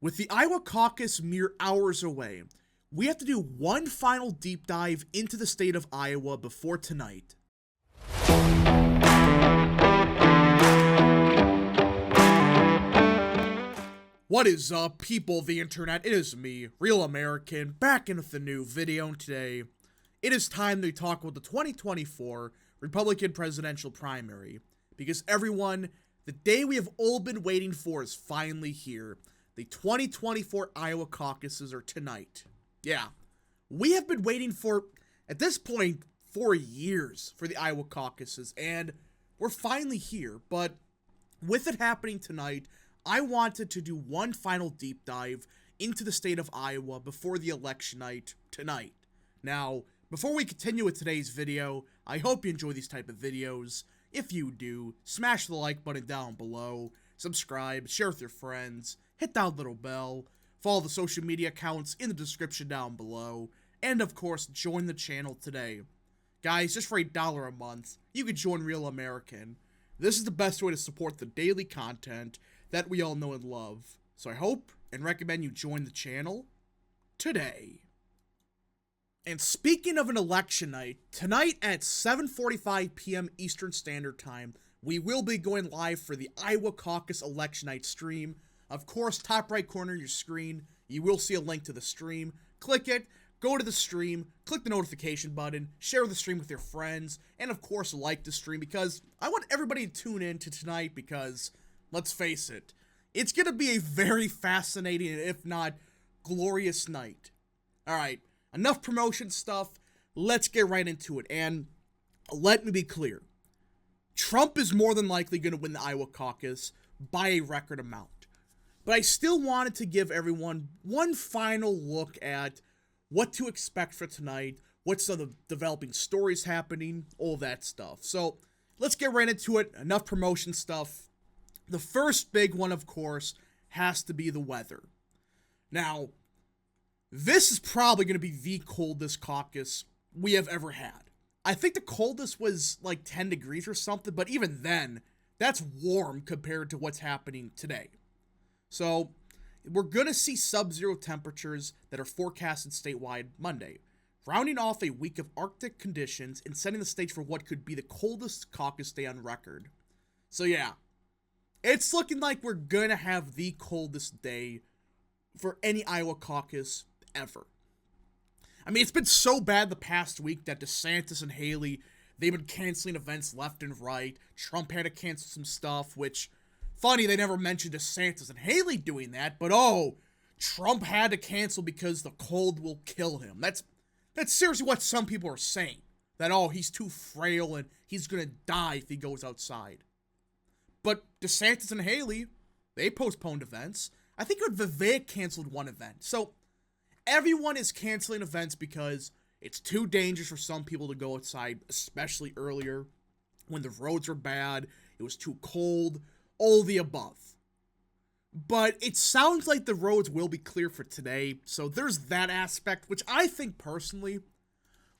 With the Iowa Caucus mere hours away, we have to do one final deep dive into the state of Iowa before tonight. What is up, people of the internet? It is me, Real American, back in with a new video, and today it is time to talk about the 2024 Republican presidential primary. Because everyone, the day we have all been waiting for is finally here. The 2024 Iowa caucuses are tonight. Yeah, we have been waiting for, at this point, 4 years for the Iowa caucuses, and we're finally here. But with it happening tonight, I wanted to do one final deep dive into the state of Iowa before the election night tonight. Now, before we continue with today's video, I hope you enjoy these type of videos. If you do, smash the like button down below, subscribe, share with your friends, hit that little bell, follow the social media accounts in the description down below, and of course, join the channel today. Guys, just for $1 a month, you can join Real American. This is the best way to support the daily content that we all know and love. So I hope and recommend you join the channel today. And speaking of an election night, tonight at 7:45 p.m. Eastern Standard Time, we will be going live for the Iowa Caucus election night stream. Of course, top right corner of your screen, you will see a link to the stream. Click it, go to the stream, click the notification button, share the stream with your friends, and of course, like the stream, because I want everybody to tune in to tonight because, let's face it, it's going to be a very fascinating, if not glorious night. Alright, enough promotion stuff, let's get right into it, and let me be clear. Trump is more than likely going to win the Iowa caucus by a record amount. But I still wanted to give everyone one final look at what to expect for tonight, what's some of the developing stories happening, all that stuff. So let's get right into it. Enough promotion stuff. The first big one, of course, has to be the weather. Now, this is probably going to be the coldest caucus we have ever had. I think the coldest was like 10 degrees or something, but even then, that's warm compared to what's happening today. So, we're going to see sub-zero temperatures that are forecasted statewide Monday, rounding off a week of Arctic conditions and setting the stage for what could be the coldest caucus day on record. So yeah, it's looking like we're going to have the coldest day for any Iowa caucus ever. I mean, it's been so bad the past week that DeSantis and Haley, they've been canceling events left and right. Trump had to cancel some stuff, which, funny, they never mentioned DeSantis and Haley doing that, but oh, Trump had to cancel because the cold will kill him. That's seriously what some people are saying. That, oh, he's too frail and he's gonna die if he goes outside. But DeSantis and Haley, they postponed events. I think Vivek canceled one event. So everyone is canceling events because it's too dangerous for some people to go outside, especially earlier when the roads were bad, it was too cold, all the above. But it sounds like the roads will be clear for today, so there's that aspect, which I think personally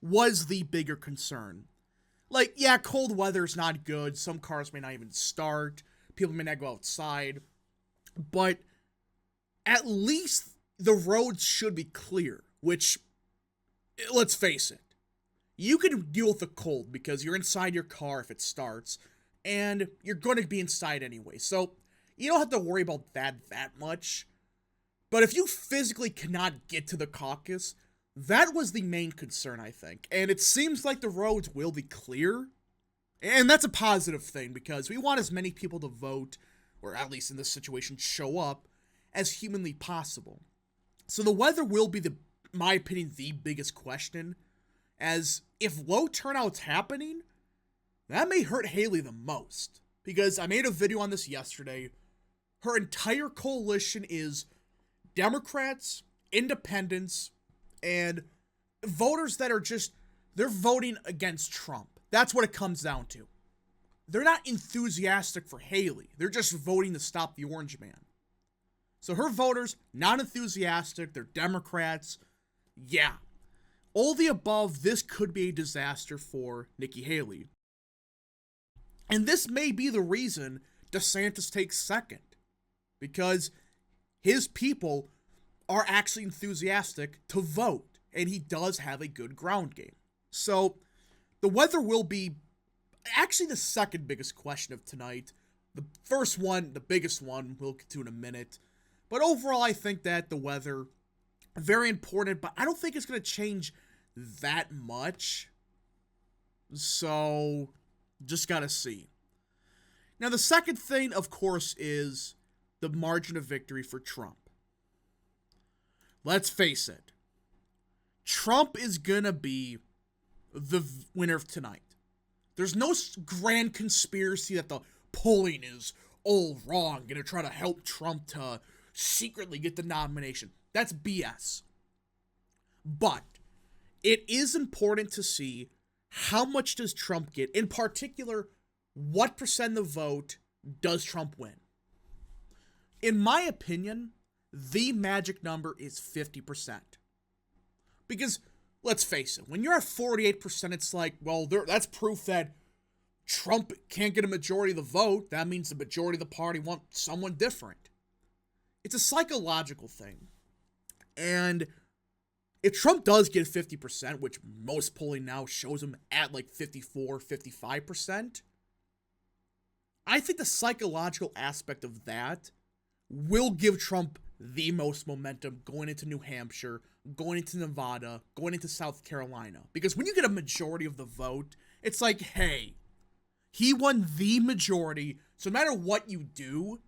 was the bigger concern. Like, yeah, cold weather is not good, some cars may not even start, people may not go outside, but at least the roads should be clear, which, let's face it, you can deal with the cold because you're inside your car if it starts, and you're going to be inside anyway, so you don't have to worry about that much. But if you physically cannot get to the caucus, that was the main concern, I think. And it seems like the roads will be clear, and that's a positive thing because we want as many people to vote, or at least in this situation, show up, as humanly possible. So the weather will be, my opinion, the biggest question, as if low turnout's happening, that may hurt Haley the most, because I made a video on this yesterday. Her entire coalition is Democrats, independents, and voters that are just, they're voting against Trump. That's what it comes down to. They're not enthusiastic for Haley. They're just voting to stop the Orange Man. So her voters, not enthusiastic, they're Democrats. Yeah. All the above, this could be a disaster for Nikki Haley. And this may be the reason DeSantis takes second. Because his people are actually enthusiastic to vote, and he does have a good ground game. So the weather will be actually the second biggest question of tonight. The first one, the biggest one, we'll get to in a minute. But overall, I think that the weather, very important, but I don't think it's going to change that much. So, just got to see. Now, the second thing, of course, is the margin of victory for Trump. Let's face it. Trump is going to be the winner of tonight. There's no grand conspiracy that the polling is all wrong, going to try to help Trump to secretly get the nomination. That's BS. But it is important to see how much does Trump get. In particular, what percent of the vote does Trump win? In my opinion, the magic number is 50%. Because, let's face it, when you're at 48%, it's like, well, that's proof that Trump can't get a majority of the vote. That means the majority of the party want someone different. It's a psychological thing. And if Trump does get 50%, which most polling now shows him at like 54, 55%, I think the psychological aspect of that will give Trump the most momentum going into New Hampshire, going into Nevada, going into South Carolina. Because when you get a majority of the vote, it's like, hey, he won the majority, so no matter what you do,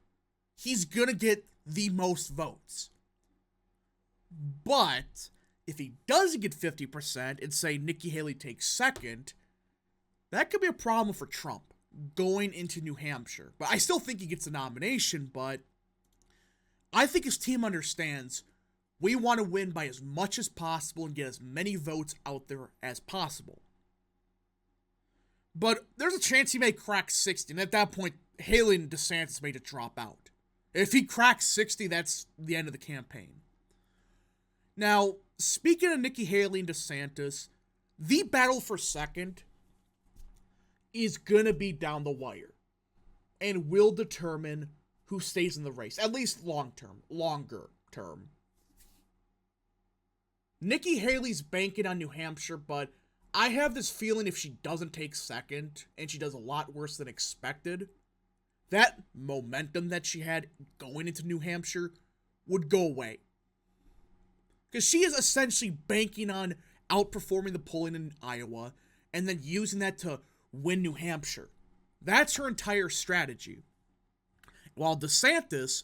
he's gonna get the most votes. But if he doesn't get 50% and say Nikki Haley takes second, that could be a problem for Trump going into New Hampshire. But I still think he gets the nomination, but I think his team understands we want to win by as much as possible and get as many votes out there as possible. But there's a chance he may crack 60, and at that point, Haley and DeSantis may just drop out. If he cracks 60, that's the end of the campaign. Now, speaking of Nikki Haley and DeSantis, the battle for second is going to be down the wire and will determine who stays in the race, at least longer term. Nikki Haley's banking on New Hampshire, but I have this feeling if she doesn't take second, and she does a lot worse than expected, that momentum that she had going into New Hampshire would go away. Because she is essentially banking on outperforming the polling in Iowa, and then using that to win New Hampshire. That's her entire strategy. While DeSantis,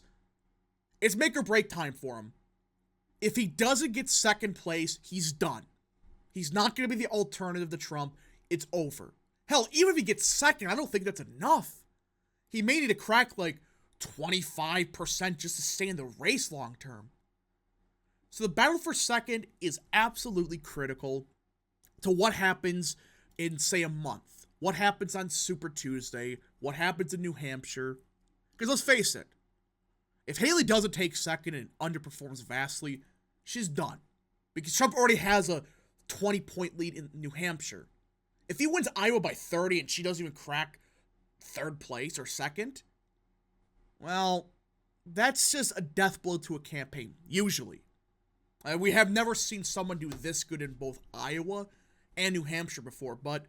it's make or break time for him. If he doesn't get second place, he's done. He's not going to be the alternative to Trump. It's over. Hell, even if he gets second, I don't think that's enough. He may need to crack like 25% just to stay in the race long term. So the battle for second is absolutely critical to what happens in, say, a month. What happens on Super Tuesday? What happens in New Hampshire? Because let's face it, if Haley doesn't take second and underperforms vastly, she's done. Because Trump already has a 20-point lead in New Hampshire. If he wins Iowa by 30 and she doesn't even crack third place or second, well, that's just a death blow to a campaign, usually. We have never seen someone do this good in both Iowa and New Hampshire before, but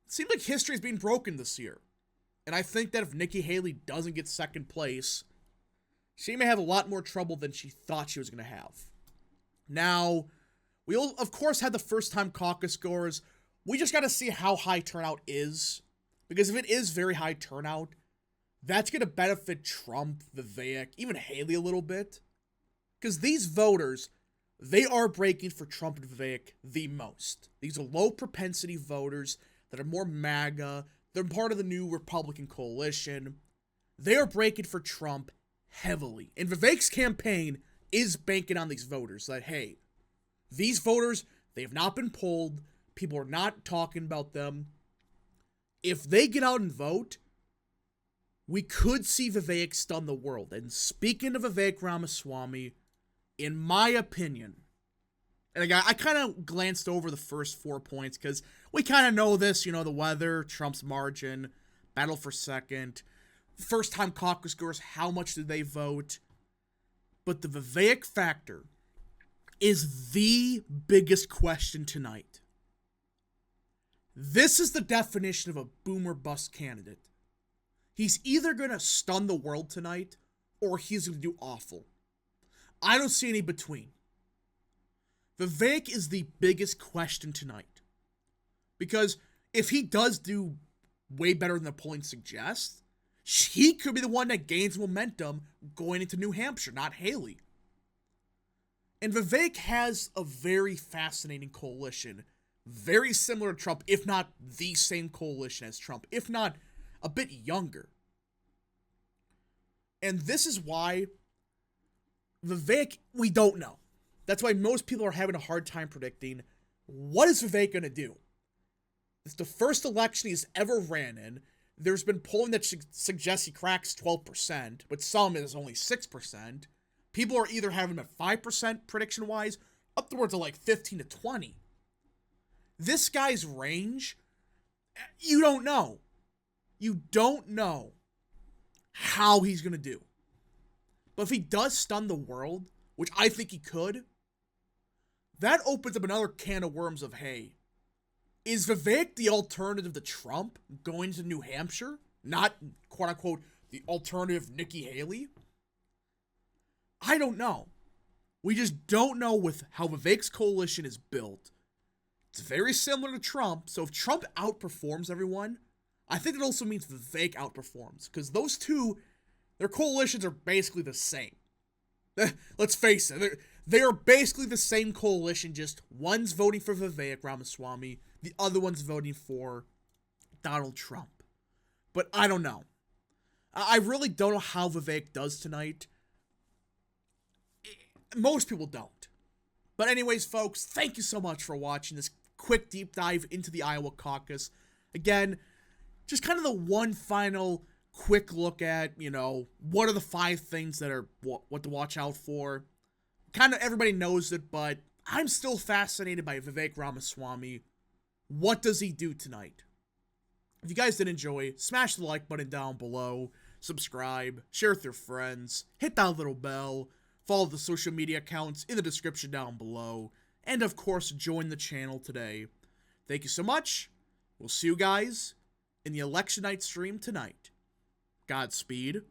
it seems like history is being broken this year. And I think that if Nikki Haley doesn't get second place, she may have a lot more trouble than she thought she was going to have. Now, we'll, of course, have the first-time caucus goers. We just got to see how high turnout is. Because if it is very high turnout, that's going to benefit Trump, Vivek, even Haley a little bit. Because these voters, they are breaking for Trump and Vivek the most. These are low-propensity voters that are more MAGA. They're part of the new Republican coalition. They are breaking for Trump heavily. And Vivek's campaign is banking on these voters. That, hey, these voters, they have not been polled. People are not talking about them. If they get out and vote, we could see Vivek stun the world. And speaking of Vivek Ramaswamy, in my opinion, and I kind of glanced over the first 4 points because we kind of know this, you know, the weather, Trump's margin, battle for second, first-time caucus goers, how much did they vote? But the Vivek factor is the biggest question tonight. This is the definition of a boom or bust candidate. He's either going to stun the world tonight, or he's going to do awful. I don't see any between. Vivek is the biggest question tonight. Because if he does do way better than the polling suggests, he could be the one that gains momentum going into New Hampshire, not Haley. And Vivek has a very fascinating coalition, very similar to Trump, if not the same coalition as Trump, if not a bit younger. And this is why Vivek, we don't know. That's why most people are having a hard time predicting, what is Vivek going to do? It's the first election he's ever ran in. There's been polling that suggests he cracks 12%, but some is only 6%. People are either having him at 5% prediction-wise, upwards of like 15 to 20. This guy's range, you don't know. You don't know how he's going to do. But if he does stun the world, which I think he could, that opens up another can of worms of, hey, is Vivek the alternative to Trump going to New Hampshire? Not, quote-unquote, the alternative Nikki Haley? I don't know. We just don't know with how Vivek's coalition is built. It's very similar to Trump, so if Trump outperforms everyone, I think it also means Vivek outperforms, because those two, their coalitions are basically the same. Let's face it, they are basically the same coalition, just one's voting for Vivek Ramaswamy, the other one's voting for Donald Trump. But I don't know. I really don't know how Vivek does tonight. Most people don't. But anyways, folks, thank you so much for watching this quick deep dive into the Iowa caucus. Again, just kind of the one final quick look at, what are the 5 things that are what to watch out for. Kind of everybody knows it, but I'm still fascinated by Vivek Ramaswamy. What does he do tonight? If you guys did enjoy, smash the like button down below, subscribe, share with your friends, hit that little bell, follow the social media accounts in the description down below, and of course, join the channel today. Thank you so much. We'll see you guys in the election night stream tonight. Godspeed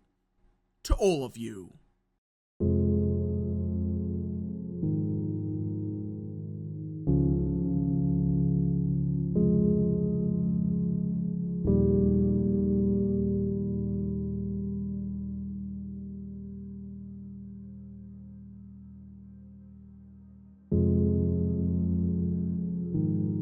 to all of you.